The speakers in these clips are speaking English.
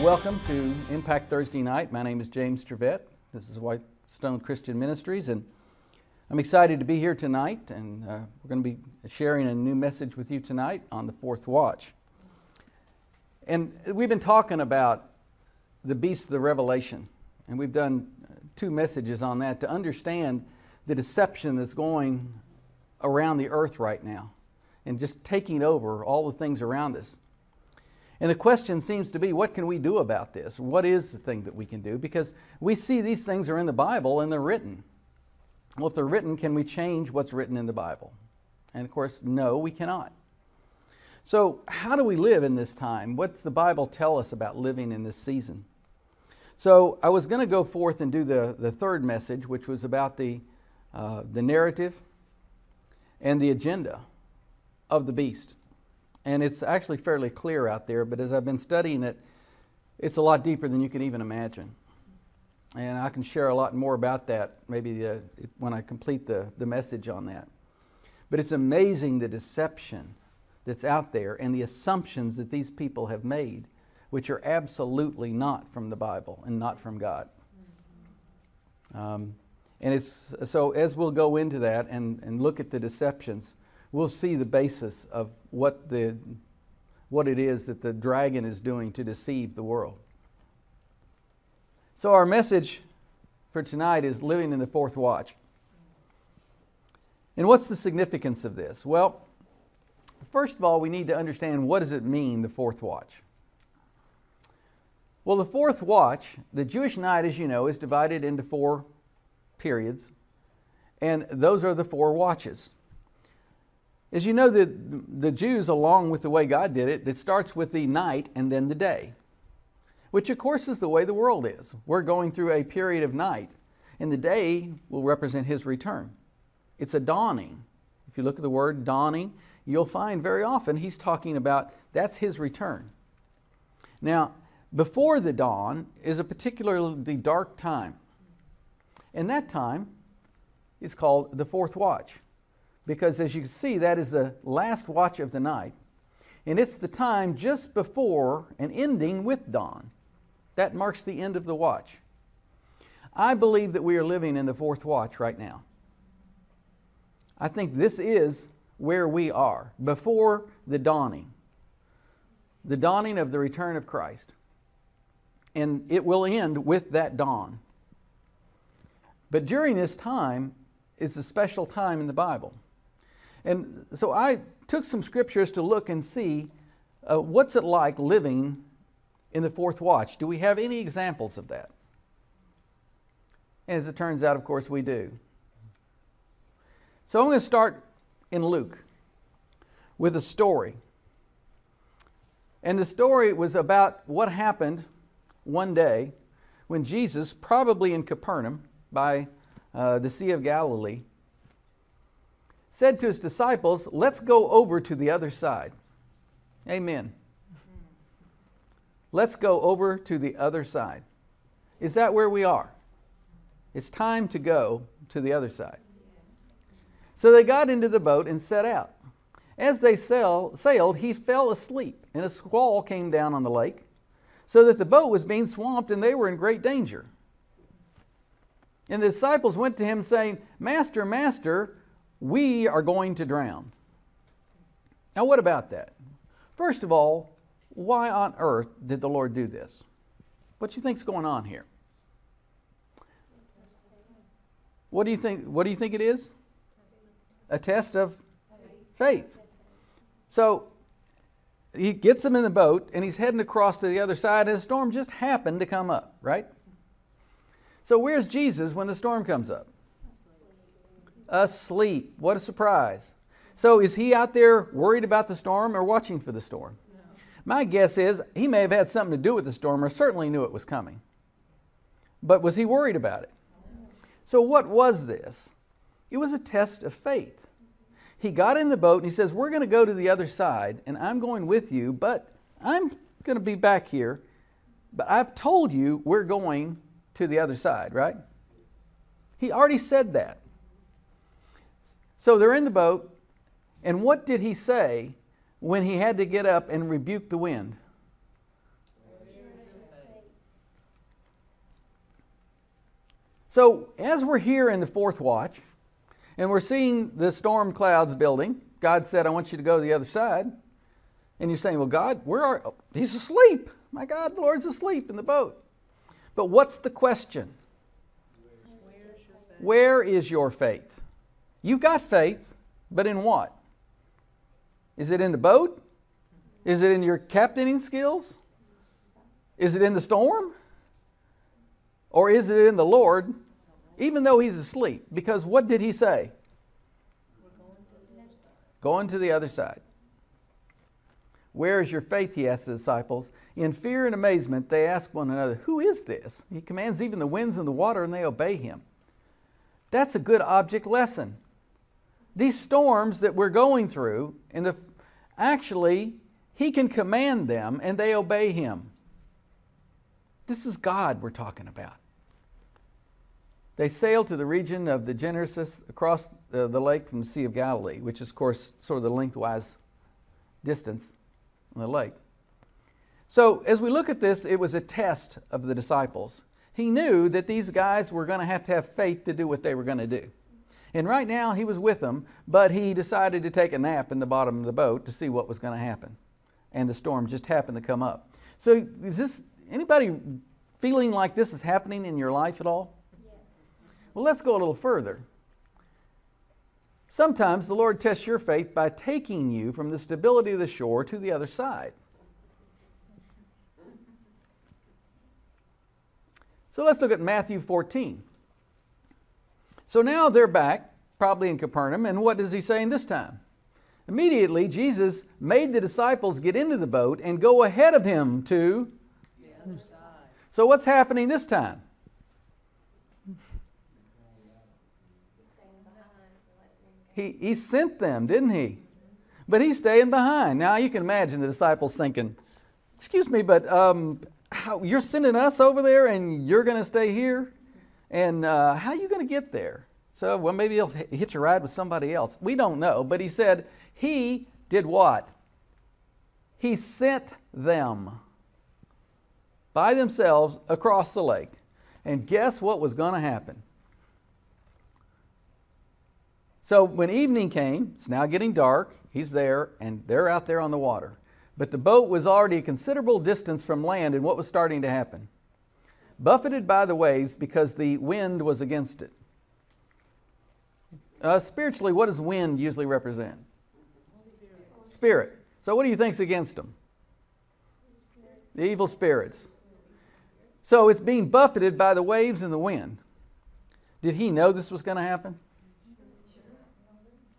welcome to Impact Thursday Night. My name is James Trevette. This is Whitestone Christian Ministries, and I'm excited to be here tonight, and we're going to be sharing a new message with you tonight on the fourth watch. And we've been talking about the beast of the Revelation, and we've done two messages on that to understand the deception that's going around the earth right now and just taking over all the things around us. And the question seems to be, what can we do about this? What is the thing that we can do? Because we see these things are in the Bible and they're written. Well, if they're written, can we change what's written in the Bible? And of course, no, we cannot. So how do we live in this time? What's the Bible tell us about living in this season? So I was going to go forth and do the third message, which was about the narrative and the agenda of the beast. And it's actually fairly clear out there, but as I've been studying it, it's a lot deeper than you can even imagine. And I can share a lot more about that maybe when I complete the message on that. But it's amazing the deception that's out there and the assumptions that these people have made, which are absolutely not from the Bible and not from God. And it's so as we'll go into that and look at the deceptions, we'll see the basis of what it is that the dragon is doing to deceive the world. So our message for tonight is living in the fourth watch. And what's the significance of this? Well, first of all, we need to understand, what does it mean, the fourth watch? Well, the fourth watch, the Jewish night, as you know, is divided into 4 periods, and those are the 4 watches. As you know, the Jews, along with the way God did it, it starts with the night and then the day, which of course is the way the world is. We're going through a period of night, and the day will represent His return. It's a dawning. If you look at the word dawning, you'll find very often He's talking about that's His return. Now, before the dawn is a particularly dark time, and that time is called the fourth watch. Because as you can see, that is the last watch of the night. And it's the time just before and ending with dawn. That marks the end of the watch. I believe that we are living in the fourth watch right now. I think this is where we are, before the dawning of the return of Christ. And it will end with that dawn. But during this time is a special time in the Bible. And so I took some scriptures to look and see what's it like living in the fourth watch. Do we have any examples of that? And as it turns out, of course, we do. So I'm going to start in Luke with a story. And the story was about what happened one day when Jesus, probably in Capernaum by the Sea of Galilee, said to His disciples, let's go over to the other side. Amen. Let's go over to the other side. Is that where we are? It's time to go to the other side. So they got into the boat and set out. As they sailed, He fell asleep, and a squall came down on the lake, so that the boat was being swamped and they were in great danger. And the disciples went to Him saying, Master, Master, we are going to drown. Now, what about that? First of all, why on earth did the Lord do this? What do you think's going on here? What do you think it is? A test of faith. So He gets them in the boat and He's heading across to the other side, and a storm just happened to come up, right? So where's Jesus when the storm comes up? Asleep. What a surprise. So is He out there worried about the storm or watching for the storm? No. My guess is He may have had something to do with the storm, or certainly knew it was coming. But was He worried about it? No. So what was this? It was a test of faith. He got in the boat and He says, we're going to go to the other side, and I'm going with you, but I'm going to be back here. But I've told you we're going to the other side, right? He already said that. So they're in the boat, and what did He say when He had to get up and rebuke the wind? So as we're here in the fourth watch, and we're seeing the storm clouds building, God said, I want you to go to the other side. And you're saying, well, God, he's asleep. My God, the Lord's asleep in the boat. But what's the question? Where is your faith? You've got faith, but in what? Is it in the boat? Is it in your captaining skills? Is it in the storm? Or is it in the Lord, even though he's asleep? Because what did he say? Going to the other side. Where is your faith, he asked the disciples. In fear and amazement, they asked one another, who is this? He commands even the winds and the water, and they obey him. That's a good object lesson. These storms that we're going through, actually, he can command them, and they obey him. This is God we're talking about. They sailed to the region of the Gennesaret across the lake from the Sea of Galilee, which is, of course, sort of the lengthwise distance on the lake. So as we look at this, it was a test of the disciples. He knew that these guys were going to have faith to do what they were going to do. And right now he was with them, but he decided to take a nap in the bottom of the boat to see what was going to happen. And the storm just happened to come up. So is anybody feeling like this is happening in your life at all? Yes. Well, let's go a little further. Sometimes the Lord tests your faith by taking you from the stability of the shore to the other side. So let's look at Matthew 14. So now they're back, probably in Capernaum, and what does he say this time? Immediately, Jesus made the disciples get into the boat and go ahead of him to the other side. So what's happening this time? He sent them, didn't he? But he's staying behind. Now you can imagine the disciples thinking, excuse me, but you're sending us over there and you're going to stay here? And how are you going to get there? So, well, maybe he'll hitch a ride with somebody else. We don't know. But he said he did what? He sent them by themselves across the lake. And guess what was going to happen? So when evening came, it's now getting dark, he's there, and they're out there on the water. But the boat was already a considerable distance from land, and what was starting to happen? Buffeted by the waves because the wind was against it. Spiritually, what does wind usually represent? Spirit. So what do you think's against them? The evil spirits. So it's being buffeted by the waves and the wind. Did he know this was going to happen?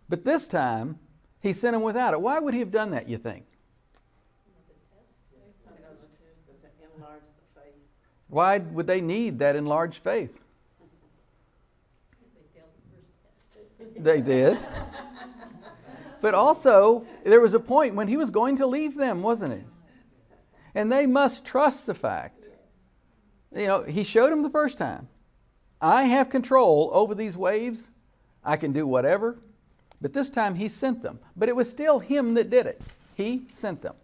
But this time, he sent them without it. Why would he have done that, you think? Why would they need that enlarged faith? They did. But also, there was a point when he was going to leave them, wasn't it? And they must trust the fact. You know, he showed them the first time. I have control over these waves. I can do whatever. But this time he sent them. But it was still him that did it. He sent them.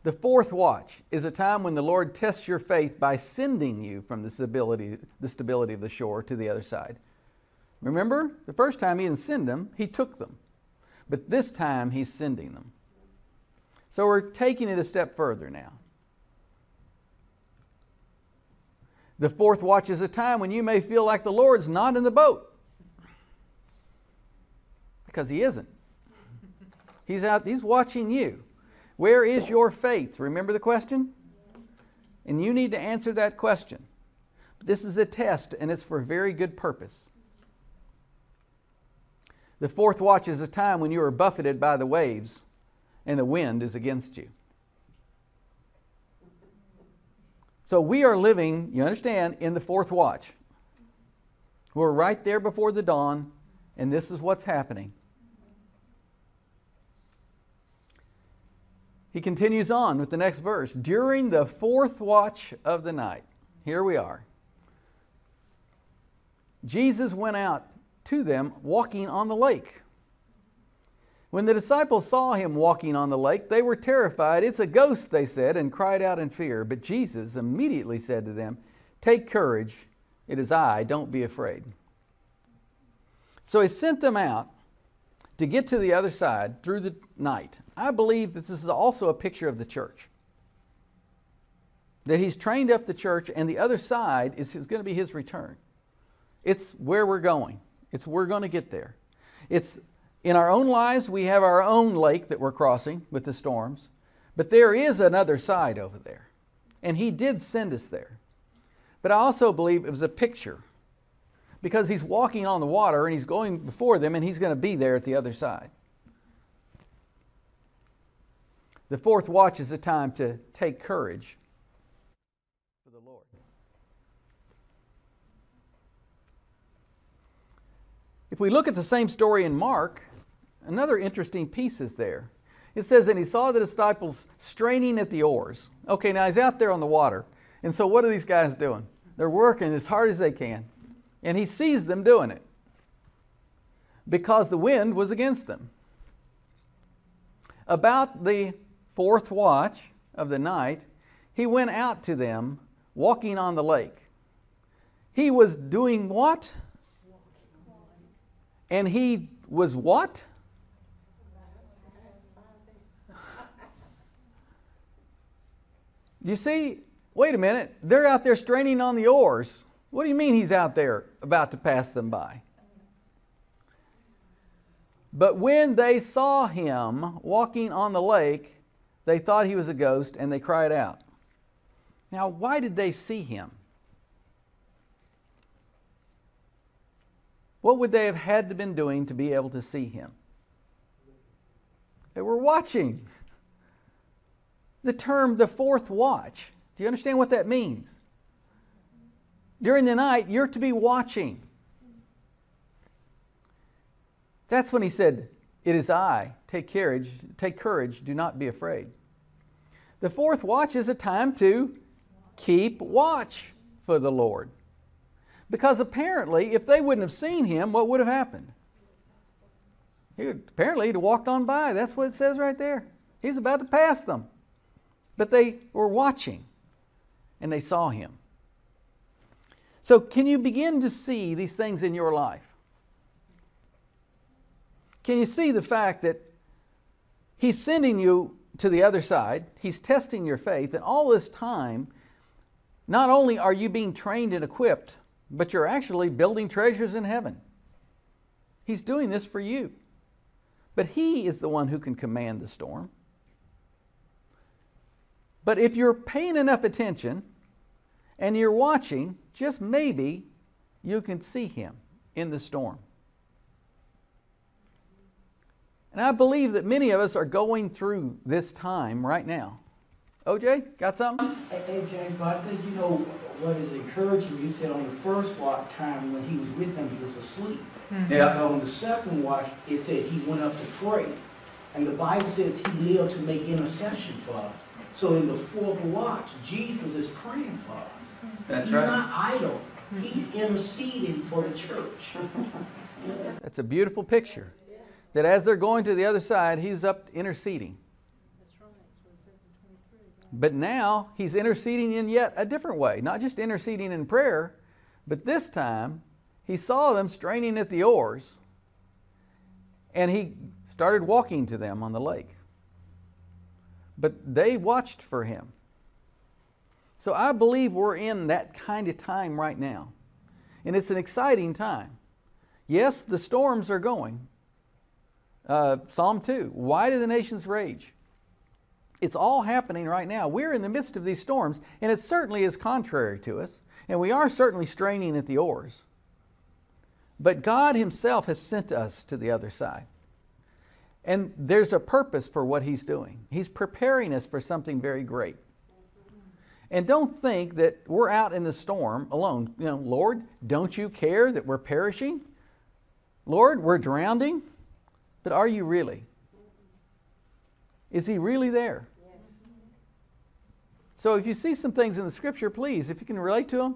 The fourth watch is a time when the Lord tests your faith by sending you from the stability of the shore to the other side. Remember, the first time he didn't send them, he took them. But this time he's sending them. So we're taking it a step further now. The fourth watch is a time when you may feel like the Lord's not in the boat. Because he isn't. He's out, he's watching you. Where is your faith? Remember the question? And you need to answer that question. This is a test, and it's for a very good purpose. The fourth watch is a time when you are buffeted by the waves and the wind is against you. So we are living, you understand, in the fourth watch. We're right there before the dawn, and this is what's happening. He continues on with the next verse. During the fourth watch of the night, here we are. Jesus went out to them walking on the lake. When the disciples saw him walking on the lake, they were terrified. "It's a ghost," they said, and cried out in fear. But Jesus immediately said to them, "Take courage, it is I, don't be afraid." So he sent them out to get to the other side through the night. I believe that this is also a picture of the church. That he's trained up the church, and the other side is going to be his return. It's where we're going. We're going to get there. It's in our own lives, we have our own lake that we're crossing with the storms, but there is another side over there. And he did send us there. But I also believe it was a picture, because he's walking on the water and he's going before them, and he's going to be there at the other side. The fourth watch is a time to take courage for the Lord. If we look at the same story in Mark, another interesting piece is there. It says, "And he saw the disciples straining at the oars." Okay, now he's out there on the water. And so what are these guys doing? They're working as hard as they can. And he sees them doing it because the wind was against them. About the fourth watch of the night, he went out to them walking on the lake. He was doing what? And he was what? You see, wait a minute, they're out there straining on the oars. What do you mean he's out there about to pass them by? But when they saw him walking on the lake, they thought he was a ghost, and they cried out. Now, why did they see him? What would they have had to have been doing to be able to see him? They were watching. The term, the fourth watch. Do you understand what that means? During the night, you're to be watching. That's when he said, "It is I. Take courage, do not be afraid." The fourth watch is a time to keep watch for the Lord. Because apparently, if they wouldn't have seen him, what would have happened? Apparently, he'd have walked on by. That's what it says right there. He's about to pass them. But they were watching, and they saw him. So can you begin to see these things in your life? Can you see the fact that he's sending you to the other side, he's testing your faith, and all this time, not only are you being trained and equipped, but you're actually building treasures in heaven. He's doing this for you. But he is the one who can command the storm. But if you're paying enough attention and you're watching, just maybe you can see him in the storm. And I believe that many of us are going through this time right now. OJ, got something? Hey, James, but I think what is encouraging, you said on the first watch time when he was with them, he was asleep. Mm-hmm. Yeah. But on the second watch, it said he went up to pray. And the Bible says he lived to make intercession for us. So in the fourth watch, Jesus is praying for us. That's He's right. not idle. He's interceding for the church. That's a beautiful picture. That as they're going to the other side, he's up interceding. That's right. That's what it says in 23. But now he's interceding in yet a different way. Not just interceding in prayer, but this time he saw them straining at the oars, and he started walking to them on the lake. But they watched for him. So I believe we're in that kind of time right now. And it's an exciting time. Yes, the storms are going. Psalm 2, why do the nations rage? It's all happening right now. We're in the midst of these storms, and it certainly is contrary to us, and we are certainly straining at the oars. But God himself has sent us to the other side. And there's a purpose for what he's doing. He's preparing us for something very great. And don't think that we're out in the storm alone. Lord, don't you care that we're perishing? Lord, we're drowning? But are you really? Is he really there? Yes. So if you see some things in the Scripture, please, if you can relate to them,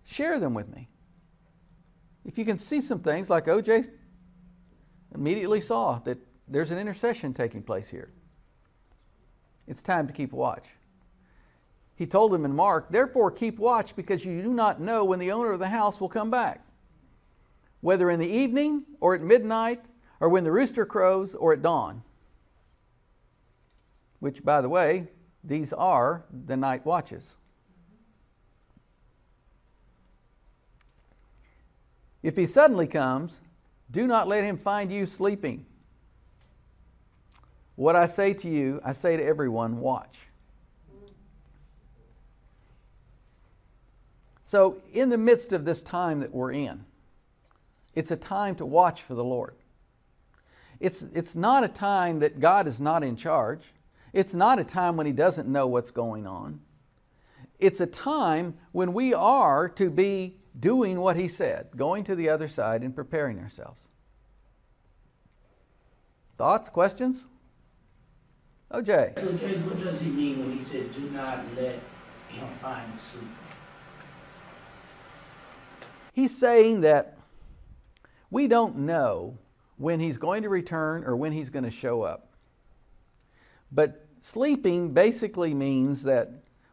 share them with me. If you can see some things like OJ immediately saw, that there's an intercession taking place here. It's time to keep watch. He told them in Mark, therefore keep watch, because you do not know when the owner of the house will come back, whether in the evening or at midnight or when the rooster crows or at dawn. Which, by the way, these are the night watches. If he suddenly comes, do not let him find you sleeping. What I say to you, I say to everyone, watch. So, in the midst of this time that we're in, it's a time to watch for the Lord. It's not a time that God is not in charge. It's not a time when He doesn't know what's going on. It's a time when we are to be doing what He said, going to the other side and preparing ourselves. Thoughts, questions? OJ. So, Jay, what does he mean when he said, do not let him find you sleeping? He's saying that we don't know when He's going to return or when He's going to show up. But sleeping basically means that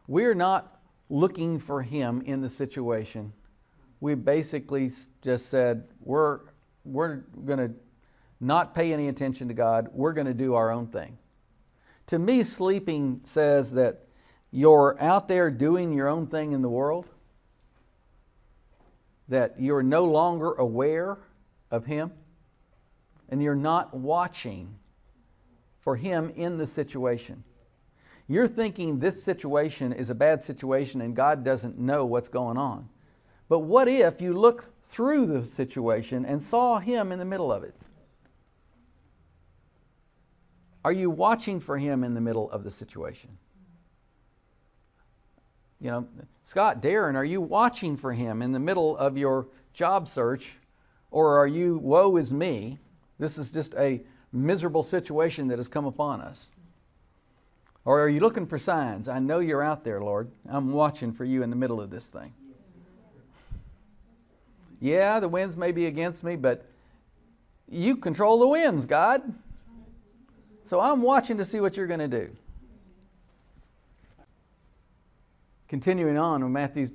we're not looking for Him in the situation. We basically just said, we're going to not pay any attention to God. We're going to do our own thing. To me, sleeping says that you're out there doing your own thing in the world, that you're no longer aware of Him, and you're not watching for Him in the situation. You're thinking this situation is a bad situation and God doesn't know what's going on. But what if you look through the situation and saw Him in the middle of it? Are you watching for Him in the middle of the situation? You know, Scott, Darren, are you watching for Him in the middle of your job search? Or are you, woe is me, this is just a miserable situation that has come upon us? Or are you looking for signs? I know you're out there, Lord. I'm watching for you in the middle of this thing. Yeah, the winds may be against me, but you control the winds, God. So I'm watching to see what you're going to do. Continuing on with Matthew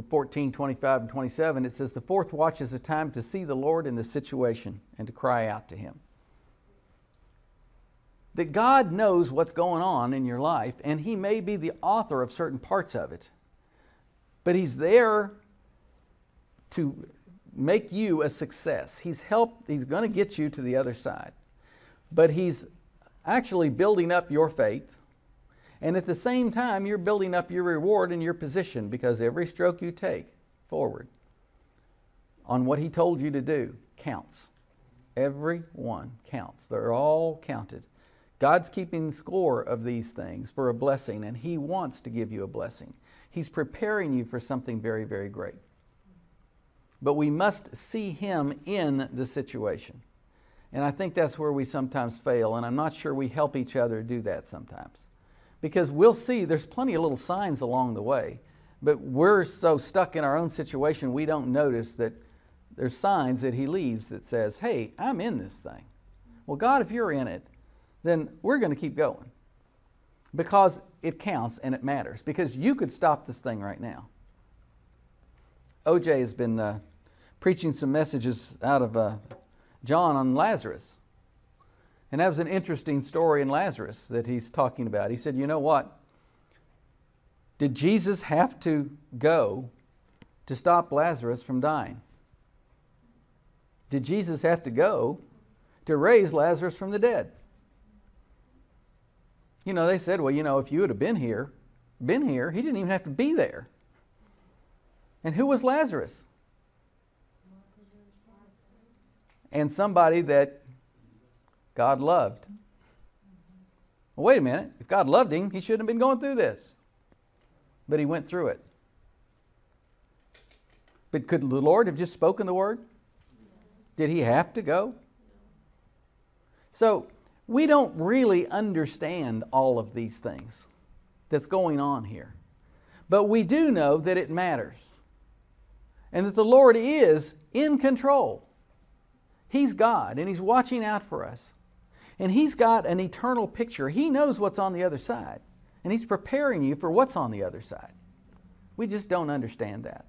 14, 25 and 27, it says, the fourth watch is a time to see the Lord in the situation and to cry out to Him. That God knows what's going on in your life, and He may be the author of certain parts of it, but He's there to make you a success. He's going to get you to the other side. But He's actually building up your faith, and at the same time you're building up your reward and your position, because every stroke you take forward on what He told you to do counts. Every one counts. They're all counted. God's keeping score of these things for a blessing, and He wants to give you a blessing. He's preparing you for something very, very great. But we must see Him in the situation. And I think that's where we sometimes fail, and I'm not sure we help each other do that sometimes. Because we'll see there's plenty of little signs along the way, but we're so stuck in our own situation we don't notice that there's signs that He leaves that says, hey, I'm in this thing. Well, God, if you're in it, then we're going to keep going. Because it counts and it matters. Because you could stop this thing right now. OJ has been preaching some messages out of John on Lazarus. And that was an interesting story in Lazarus that he's talking about. He said, you know what? Did Jesus have to go to stop Lazarus from dying? Did Jesus have to go to raise Lazarus from the dead? You know, they said, well, you know, if you would have been here, he didn't even have to be there. And who was Lazarus? And somebody that God loved. Well, wait a minute. If God loved him, He shouldn't have been going through this. But He went through it. But could the Lord have just spoken the word? Did He have to go? So, we don't really understand all of these things that's going on here. But we do know that it matters. And that the Lord is in control. He's God, and He's watching out for us. And He's got an eternal picture. He knows what's on the other side. And He's preparing you for what's on the other side. We just don't understand that.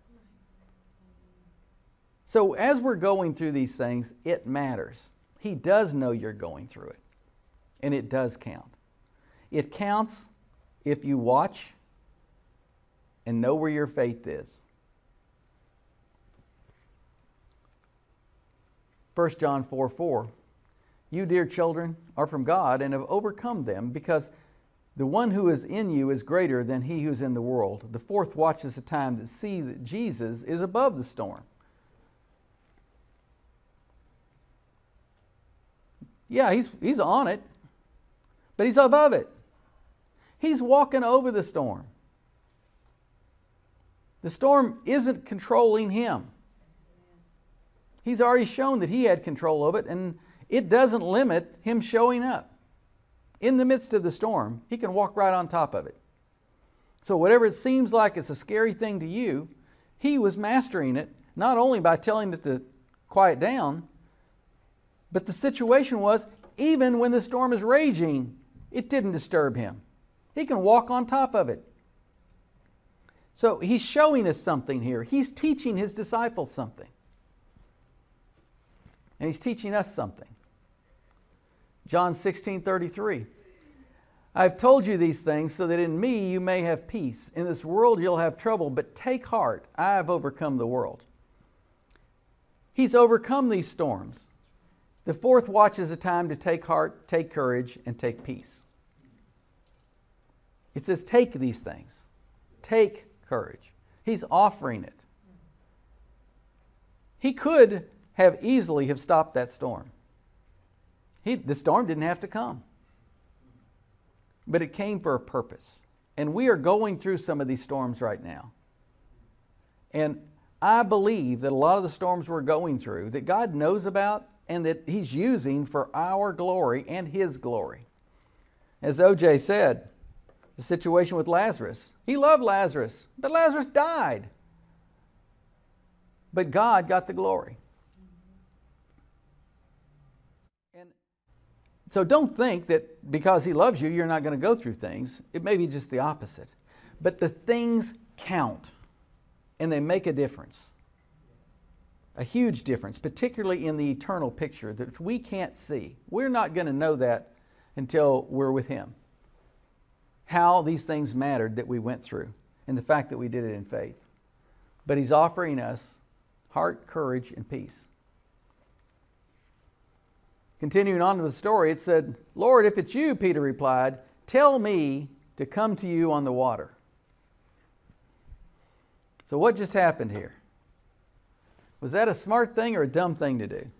So as we're going through these things, it matters. He does know you're going through it. And it does count. It counts if you watch and know where your faith is. 1 John 4:4. You, dear children, are from God and have overcome them, because the one who is in you is greater than he who is in the world. The fourth watch is the time to see that Jesus is above the storm. Yeah, he's on it, but He's above it. He's walking over the storm. The storm isn't controlling Him. He's already shown that He had control of it, and it doesn't limit Him showing up. In the midst of the storm, He can walk right on top of it. So whatever it seems like it's a scary thing to you, He was mastering it, not only by telling it to quiet down, but the situation was, even when the storm is raging, it didn't disturb Him. He can walk on top of it. So He's showing us something here. He's teaching His disciples something. And He's teaching us something. John 16:33. I've told you these things so that in me you may have peace. In this world you'll have trouble, but take heart. I have overcome the world. He's overcome these storms. The fourth watch is a time to take heart, take courage, and take peace. It says take these things. Take courage. He's offering it. He could have easily have stopped that storm. The storm didn't have to come. But it came for a purpose. And we are going through some of these storms right now. And I believe that a lot of the storms we're going through, that God knows about and that He's using for our glory and His glory. As O.J. said, the situation with Lazarus. He loved Lazarus, but Lazarus died. But God got the glory. And so don't think that because He loves you, you're not going to go through things. It may be just the opposite. But the things count, and they make a difference. A huge difference, particularly in the eternal picture that we can't see. We're not going to know that until we're with Him. How these things mattered that we went through, and the fact that we did it in faith. But He's offering us heart, courage, and peace. Continuing on with the story, it said, Lord, if it's you, Peter replied, tell me to come to you on the water. So what just happened here? Was that a smart thing or a dumb thing to do?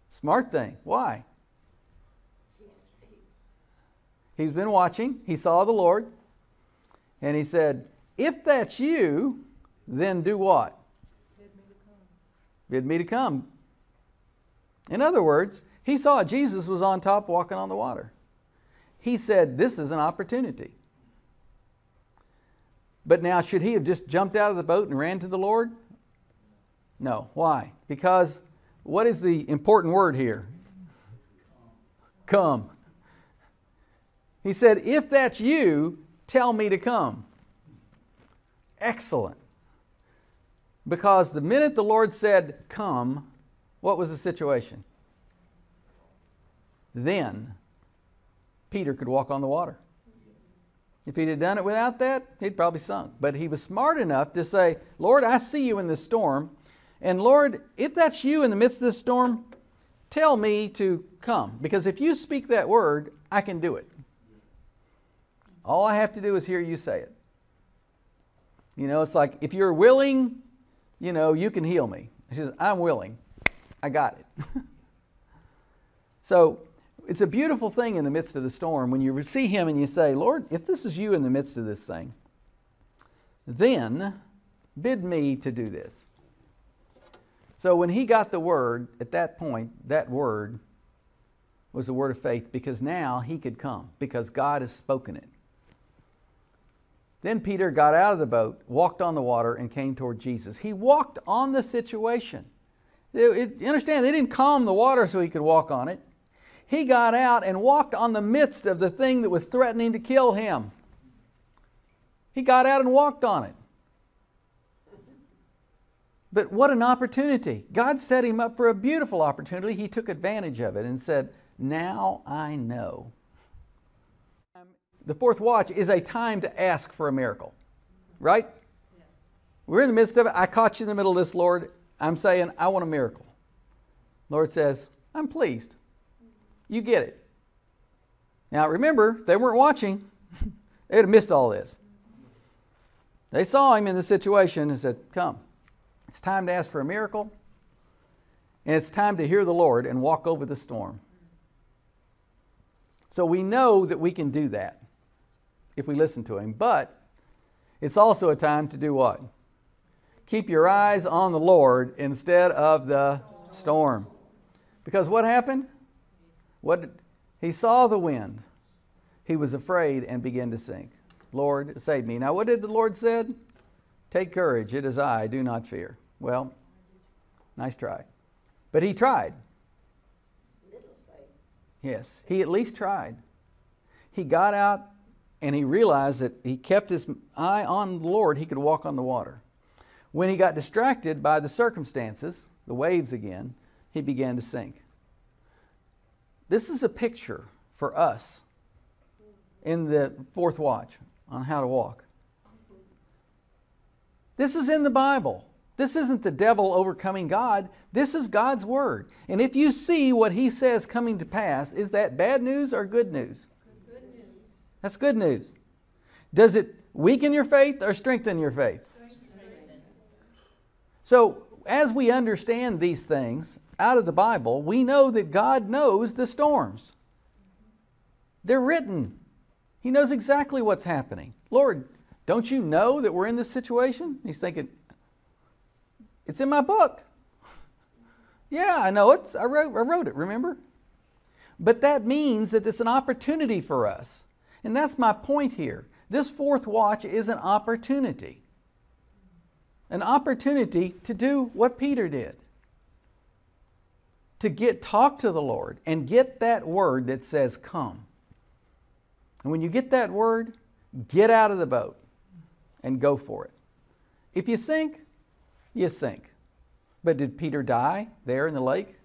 Smart thing. Why? He's been watching. He saw the Lord. And he said, if that's you, then do what? Bid me to come. Bid me to come. In other words, he saw Jesus was on top walking on the water. He said, this is an opportunity. But now, should he have just jumped out of the boat and ran to the Lord? No. Why? Because what is the important word here? Come. He said, if that's you, tell me to come. Excellent. Because the minute the Lord said, come, what was the situation? Then Peter could walk on the water. If he'd have done it without that, he'd probably sunk. But he was smart enough to say, Lord, I see you in this storm. And Lord, if that's you in the midst of this storm, tell me to come. Because if you speak that word, I can do it. All I have to do is hear you say it. You know, it's like, if you're willing, you know, you can heal me. He says, I'm willing. I got it. So, it's a beautiful thing in the midst of the storm when you see Him and you say, Lord, if this is you in the midst of this thing, then bid me to do this. So when he got the word, at that point, that word was the word of faith, because now he could come, because God has spoken it. Then Peter got out of the boat, walked on the water, and came toward Jesus. He walked on the situation. You understand, they didn't calm the water so he could walk on it. He got out and walked on the midst of the thing that was threatening to kill him. He got out and walked on it. But what an opportunity. God set him up for a beautiful opportunity. He took advantage of it and said, now I know. The fourth watch is a time to ask for a miracle. Right? Yes. We're in the midst of it. I caught you in the middle of this, Lord. I'm saying, I want a miracle. Lord says, I'm pleased. You get it. Now remember, if they weren't watching, they'd have missed all this. They saw him in the situation and said, come. It's time to ask for a miracle. And it's time to hear the Lord and walk over the storm. So we know that we can do that if we listen to him. But it's also a time to do what? Keep your eyes on the Lord instead of the storm. Because what happened? He saw the wind. He was afraid and began to sink. Lord, save me. Now what did the Lord said? Take courage, it is I, do not fear. Well, nice try. But he tried. Yes, he at least tried. He got out and he realized that he kept his eye on the Lord, he could walk on the water. When he got distracted by the circumstances, the waves again, he began to sink. This is a picture for us in the fourth watch on how to walk. This is in the Bible. This isn't the devil overcoming God. This is God's Word. And if you see what He says coming to pass, is that bad news or good news? Good news. That's good news. Does it weaken your faith or strengthen your faith? Strengthen. So, as we understand these things out of the Bible, we know that God knows the storms. They're written. He knows exactly what's happening. Lord, don't you know that we're in this situation? He's thinking, it's in my book. Yeah, I know it. I wrote it, remember? But that means that it's an opportunity for us. And that's my point here. This fourth watch is an opportunity. An opportunity to do what Peter did. To talk to the Lord and get that word that says, come. And when you get that word, get out of the boat and go for it. If you sink, you sink. But did Peter die there in the lake?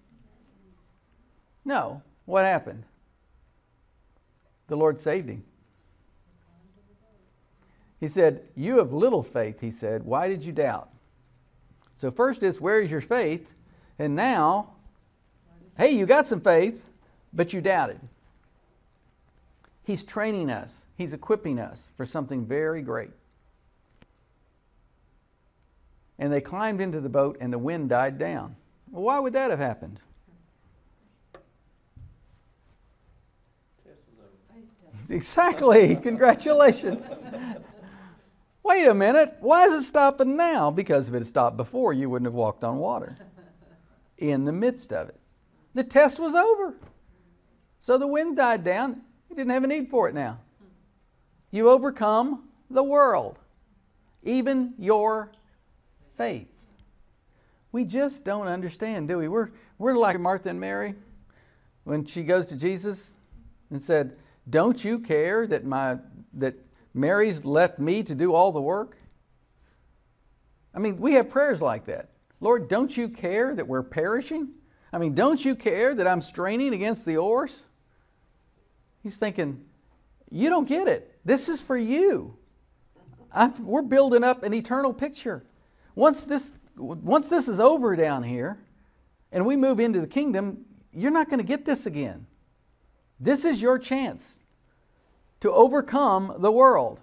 No. What happened? The Lord saved him. He said, you have little faith, he said. Why did you doubt? So first is, where is your faith? And now, hey, you got some faith, but you doubted. He's training us. He's equipping us for something very great. And they climbed into the boat and the wind died down. Well, why would that have happened? Exactly. Congratulations. Wait a minute. Why is it stopping now? Because if it had stopped before, you wouldn't have walked on water. In the midst of it. The test was over. So the wind died down. You didn't have a need for it now. You overcome the world. Even your faith. We just don't understand, do we? We're like Martha and Mary when she goes to Jesus and said, don't you care that Mary's left me to do all the work? I mean, we have prayers like that. Lord, don't you care that we're perishing? I mean, don't you care that I'm straining against the oars? He's thinking, you don't get it. This is for you. We're building up an eternal picture. Once this is over down here and we move into the kingdom, you're not going to get this again. This is your chance to overcome the world.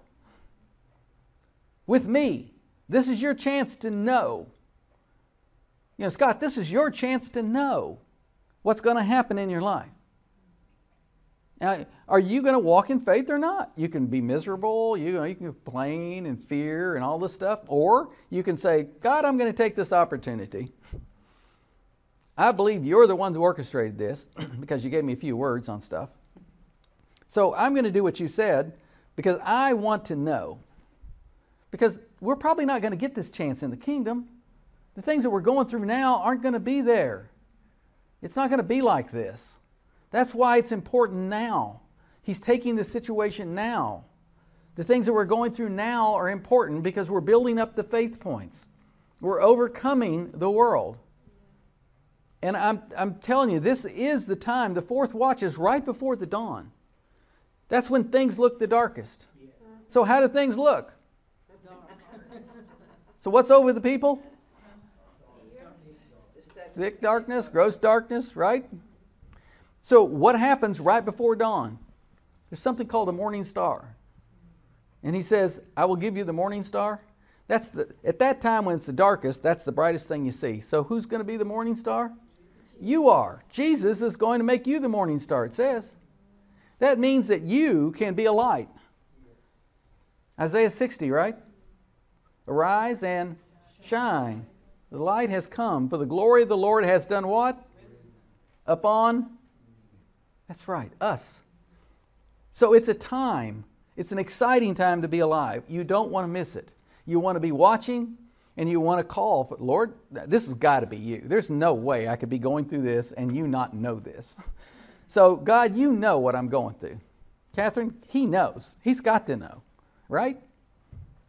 With me, this is your chance to know. You know, Scott, this is your chance to know what's going to happen in your life. Now, are you going to walk in faith or not? You can be miserable, you can complain and fear and all this stuff, or you can say, God, I'm going to take this opportunity. I believe you're the ones who orchestrated this because you gave me a few words on stuff. So I'm going to do what you said because I want to know. Because we're probably not going to get this chance in the kingdom. The things that we're going through now aren't going to be there. It's not going to be like this. That's why it's important now. He's taking the situation now. The things that we're going through now are important because we're building up the faith points. We're overcoming the world. And I'm telling you, this is the time. The fourth watch is right before the dawn. That's when things look the darkest. So how do things look? So what's over the people? Thick darkness, gross darkness, right? So what happens right before dawn? There's something called a morning star. And he says, I will give you the morning star. At that time when it's the darkest, that's the brightest thing you see. So who's going to be the morning star? You are. Jesus is going to make you the morning star, it says. That means that you can be a light. Isaiah 60, right? Arise and shine. The light has come, for the glory of the Lord has done what? Upon, that's right, us. So it's a time, it's an exciting time to be alive. You don't want to miss it. You want to be watching and you want to call for, Lord, this has got to be you. There's no way I could be going through this and you not know this. So God, you know what I'm going through. Catherine, He knows. He's got to know, right?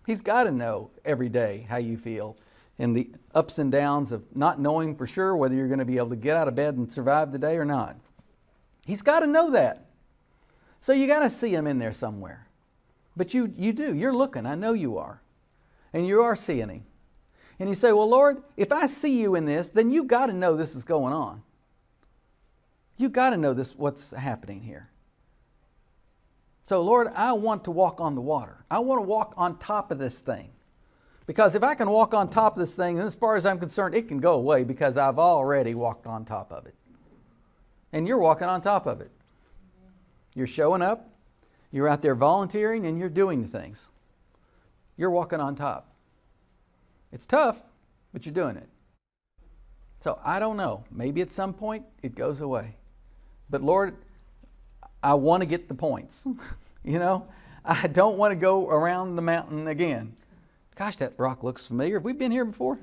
He's got to know every day how you feel and the ups and downs of not knowing for sure whether you're going to be able to get out of bed and survive the day or not. He's got to know that. So you got to see Him in there somewhere. But you do. You're looking. I know you are. And you are seeing Him. And you say, well, Lord, if I see you in this, then you got to know this is going on. You got to know this, what's happening here. So, Lord, I want to walk on the water. I want to walk on top of this thing. Because if I can walk on top of this thing, then as far as I'm concerned, it can go away because I've already walked on top of it. And you're walking on top of it. You're showing up, you're out there volunteering, and you're doing the things. You're walking on top. It's tough, but you're doing it. So I don't know. Maybe at some point it goes away. But Lord, I want to get the points. You know, I don't want to go around the mountain again. Gosh, that rock looks familiar. Have we been here before?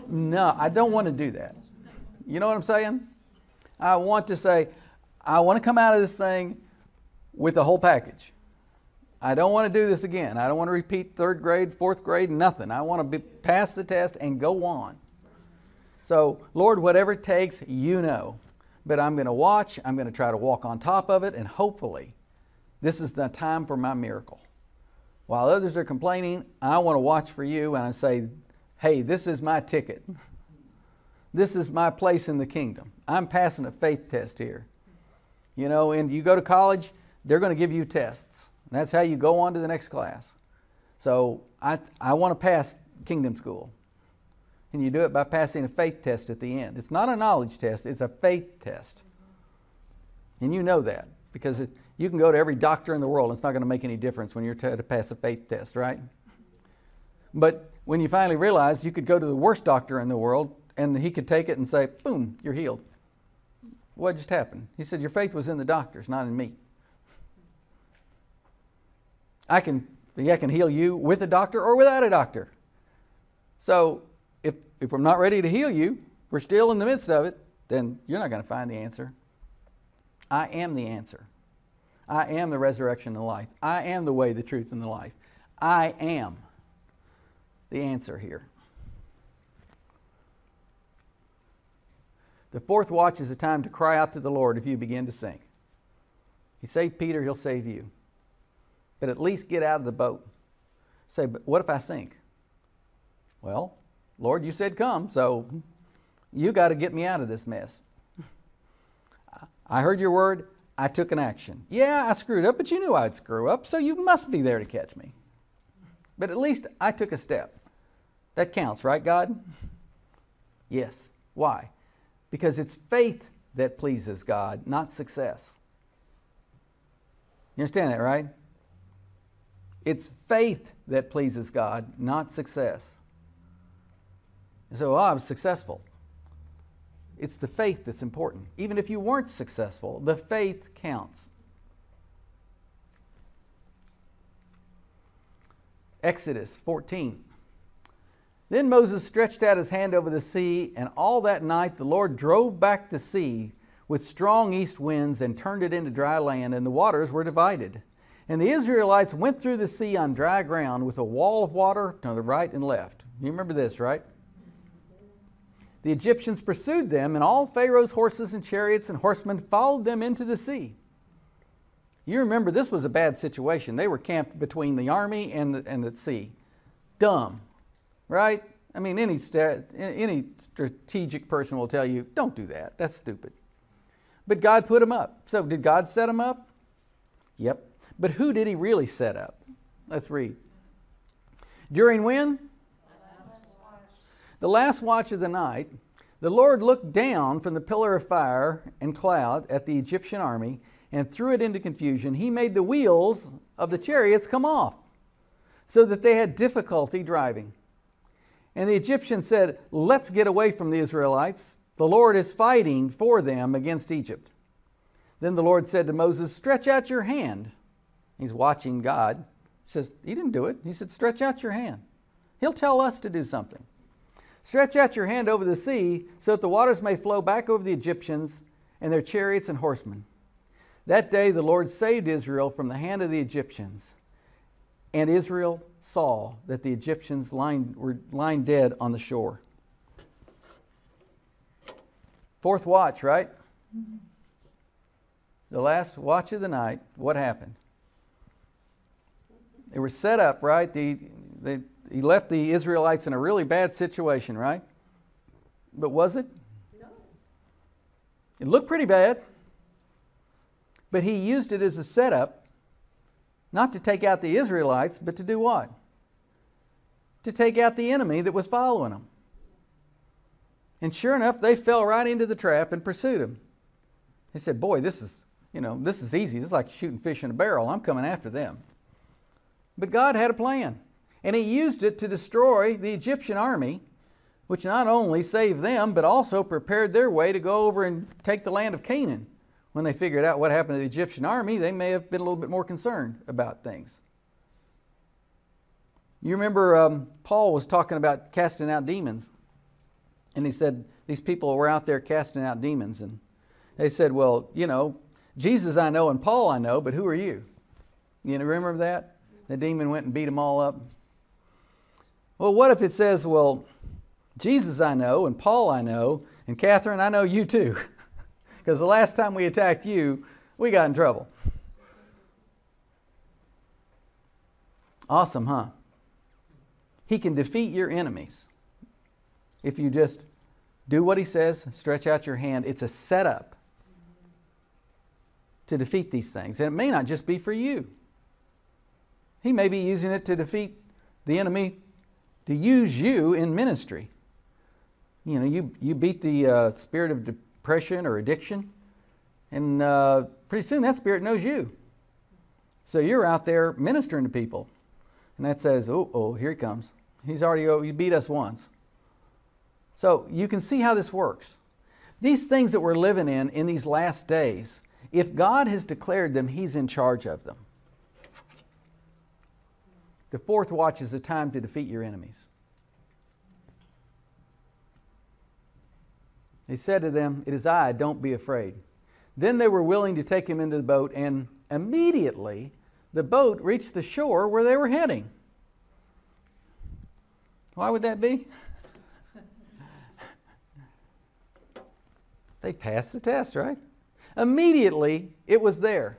No, I don't want to do that. You know what I'm saying? I want to say, I want to come out of this thing with the whole package. I don't want to do this again. I don't want to repeat third grade, fourth grade, nothing. I want to pass the test and go on. So, Lord, whatever it takes, you know. But I'm going to watch. I'm going to try to walk on top of it. And hopefully, this is the time for my miracle. While others are complaining, I want to watch for you. And I say, hey, this is my ticket. This is my place in the kingdom. I'm passing a faith test here. You know, and you go to college, they're going to give you tests. And that's how you go on to the next class. So I want to pass kingdom school. And you do it by passing a faith test at the end. It's not a knowledge test, it's a faith test. And you know that because you can go to every doctor in the world. It's not going to make any difference when you're trying to pass a faith test, right? But when you finally realize you could go to the worst doctor in the world and he could take it and say, boom, you're healed. What just happened? He said, your faith was in the doctors, not in me. I can heal you with a doctor or without a doctor. So if I'm not ready to heal you, we're still in the midst of it, then you're not going to find the answer. I am the answer. I am the resurrection and the life. I am the way, the truth, and the life. I am the answer here. The fourth watch is a time to cry out to the Lord if you begin to sink. He saved Peter, He'll save you. But at least get out of the boat. Say, but what if I sink? Well, Lord, you said come, so you got to get me out of this mess. I heard your word, I took an action. Yeah, I screwed up, but you knew I'd screw up, so you must be there to catch me. But at least I took a step. That counts, right, God? Yes. Why? Because it's faith that pleases God, not success. You understand that, right? It's faith that pleases God, not success. You say, well, I was successful. It's the faith that's important. Even if you weren't successful, the faith counts. Exodus 14. Then Moses stretched out his hand over the sea, and all that night the Lord drove back the sea with strong east winds and turned it into dry land, and the waters were divided. And the Israelites went through the sea on dry ground with a wall of water to the right and left. You remember this, right? The Egyptians pursued them, and all Pharaoh's horses and chariots and horsemen followed them into the sea. You remember this was a bad situation. They were camped between the army and the sea. Dumb, right? I mean, any strategic person will tell you, don't do that. That's stupid. But God put them up. So did God set them up? Yep. But who did he really set up? Let's read. During when? The last watch of the night, the Lord looked down from the pillar of fire and cloud at the Egyptian army and threw it into confusion. He made the wheels of the chariots come off so that they had difficulty driving. And the Egyptians said, let's get away from the Israelites. The Lord is fighting for them against Egypt. Then the Lord said to Moses, stretch out your hand. He's watching God. He says, he didn't do it. He said, stretch out your hand. He'll tell us to do something. Stretch out your hand over the sea so that the waters may flow back over the Egyptians and their chariots and horsemen. That day the Lord saved Israel from the hand of the Egyptians. And Israel saw that the Egyptians were lying dead on the shore. Fourth watch, right? The last watch of the night, what happened? They were set up, right? He left the Israelites in a really bad situation, right? But was it? No. It looked pretty bad. But he used it as a setup, not to take out the Israelites, but to do what? To take out the enemy that was following them. And sure enough, they fell right into the trap and pursued him. They said, boy, this is easy. This is like shooting fish in a barrel. I'm coming after them. But God had a plan. And he used it to destroy the Egyptian army, which not only saved them, but also prepared their way to go over and take the land of Canaan. When they figured out what happened to the Egyptian army, they may have been a little bit more concerned about things. You remember Paul was talking about casting out demons. And he said these people were out there casting out demons. And they said, well, Jesus I know and Paul I know, but who are you? You remember that? The demon went and beat them all up. Well, what if it says, well, Jesus I know, and Paul I know, and Catherine, I know you too. Because the last time we attacked you, we got in trouble. Awesome, huh? He can defeat your enemies. If you just do what he says, stretch out your hand. It's a setup to defeat these things. And it may not just be for you. He may be using it to defeat the enemy, to use you in ministry. You beat the spirit of depression or addiction, and pretty soon that spirit knows you. So you're out there ministering to people. And that says, oh, here he comes. You beat us once. So you can see how this works. These things that we're living in these last days, if God has declared them, he's in charge of them. The fourth watch is the time to defeat your enemies. He said to them, it is I, don't be afraid. Then they were willing to take him into the boat, and immediately the boat reached the shore where they were heading. Why would that be? They passed the test, right? Immediately it was there.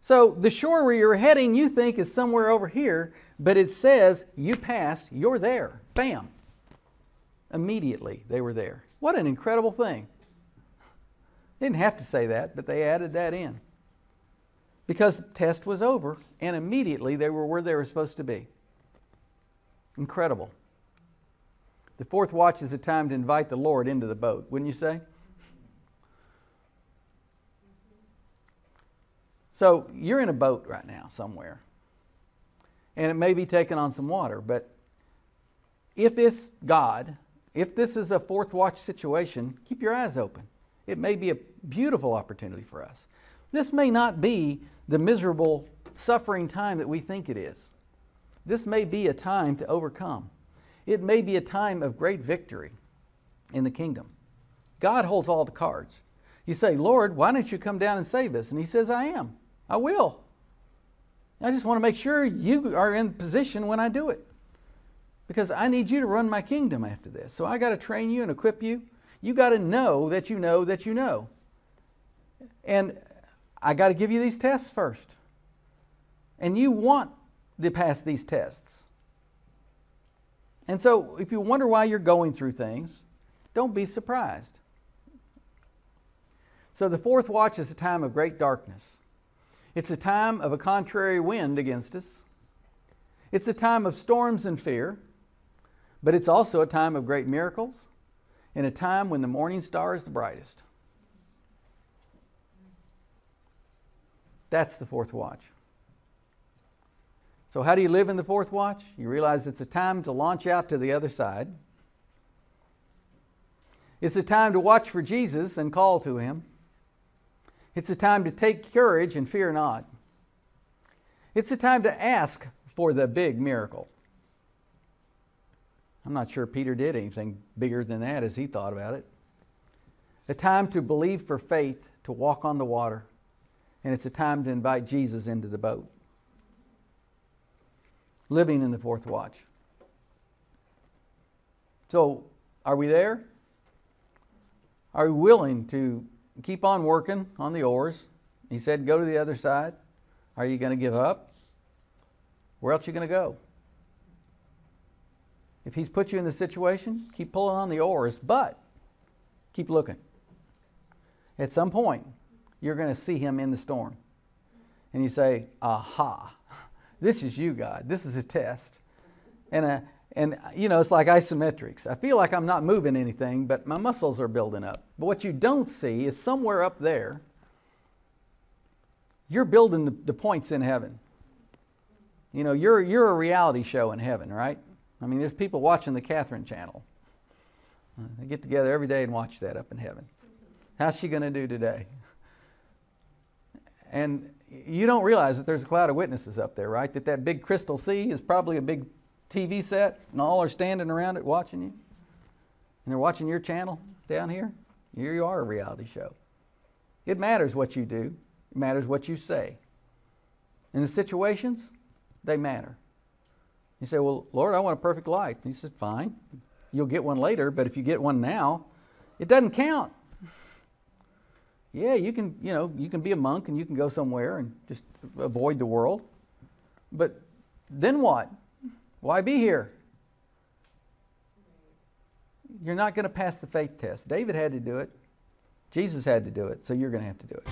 So the shore where you're heading you think is somewhere over here, but it says you passed, you're there. Bam. Immediately they were there. What an incredible thing. They didn't have to say that, but they added that in. Because the test was over, and immediately they were where they were supposed to be. Incredible. The fourth watch is a time to invite the Lord into the boat, wouldn't you say? So you're in a boat right now somewhere, and it may be taking on some water, but if it's God, if this is a fourth watch situation, keep your eyes open. It may be a beautiful opportunity for us. This may not be the miserable, suffering time that we think it is. This may be a time to overcome. It may be a time of great victory in the kingdom. God holds all the cards. You say, Lord, why don't you come down and save us? And he says, I am. I will. I just want to make sure you are in position when I do it. Because I need you to run my kingdom after this. So I got to train you and equip you. You got to know that you know that you know. And I got to give you these tests first. And you want to pass these tests. And so if you wonder why you're going through things, don't be surprised. So the fourth watch is a time of great darkness. It's a time of a contrary wind against us. It's a time of storms and fear. But it's also a time of great miracles and a time when the morning star is the brightest. That's the fourth watch. So how do you live in the fourth watch? You realize it's a time to launch out to the other side. It's a time to watch for Jesus and call to Him. It's a time to take courage and fear not. It's a time to ask for the big miracle. I'm not sure Peter did anything bigger than that as he thought about it. A time to believe for faith, to walk on the water. And it's a time to invite Jesus into the boat. Living in the fourth watch. So, are we there? Are we willing to keep on working on the oars? He said, go to the other side. Are you going to give up? Where else are you going to go? If He's put you in the situation, keep pulling on the oars, but keep looking. At some point, you're going to see Him in the storm. And you say, aha, this is you, God. This is a test. And you know, it's like isometrics. I feel like I'm not moving anything, but my muscles are building up. But what you don't see is somewhere up there, you're building the points in heaven. You know, you're a reality show in heaven, right? I mean, there's people watching the Catherine channel. They get together every day and watch that up in heaven. How's she going to do today? And you don't realize that there's a cloud of witnesses up there, right? That big crystal sea is probably a big TV set, and all are standing around it watching you. And they're watching your channel down here. Here you are, a reality show. It matters what you do. It matters what you say. And the situations, they matter. You say, well, Lord, I want a perfect life. And He said, fine. You'll get one later, but if you get one now, it doesn't count. Yeah, you can be a monk and you can go somewhere and just avoid the world. But then what? Why be here? You're not going to pass the faith test. David had to do it. Jesus had to do it, so you're going to have to do it.